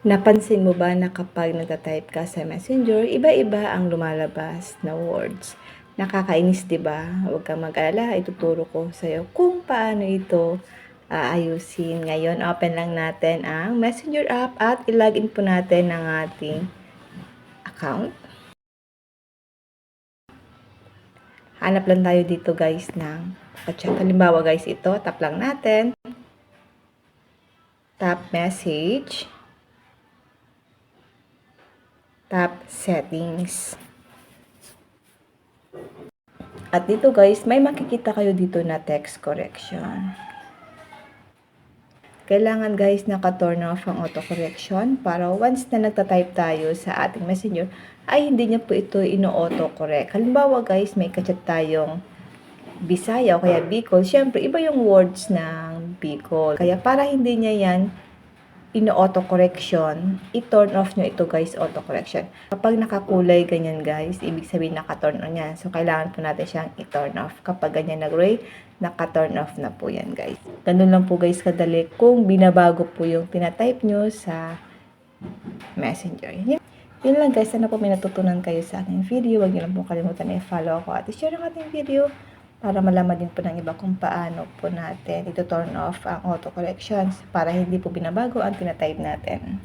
Napansin mo ba na kapag nagta-type ka sa Messenger, iba-iba ang lumalabas na words? Nakakainis, 'di ba? Huwag kang mag-alala, ituturo ko sa'yo kung paano ito aayusin. Ngayon, open lang natin ang Messenger app at i-login po natin ang ating account. Hanap lang tayo dito guys ng chat. Halimbawa guys, ito, tap lang natin. Tap message. Tap settings. At dito guys, may makikita kayo dito na text correction. Kailangan guys naka-turn off ang auto-correction para once na nagta-type tayo sa ating messenger, ay hindi niya po ito ino-auto-correct. Halimbawa guys, may kachat tayong Bisaya o kaya Bicol, syempre iba yung words ng Bicol. Kaya para hindi niya yan ino-auto-correction, i-turn off nyo ito guys, auto-correction. Kapag nakakulay ganyan guys, ibig sabihin naka-turn on yan. So, kailangan po natin siyang i-turn off. Kapag ganyan nag-ray, naka-turn off na po yan guys. Ganun lang po guys kadali kung binabago po yung tinatype nyo sa Messenger. Yun lang guys, sana po may natutunan kayo sa ating video. Huwag nyo lang po kalimutan na i-follow ako at i-share ang ating video para malaman din po ng iba kung paano po natin ito turn off ang auto corrections para hindi po binabago ang tinatype natin.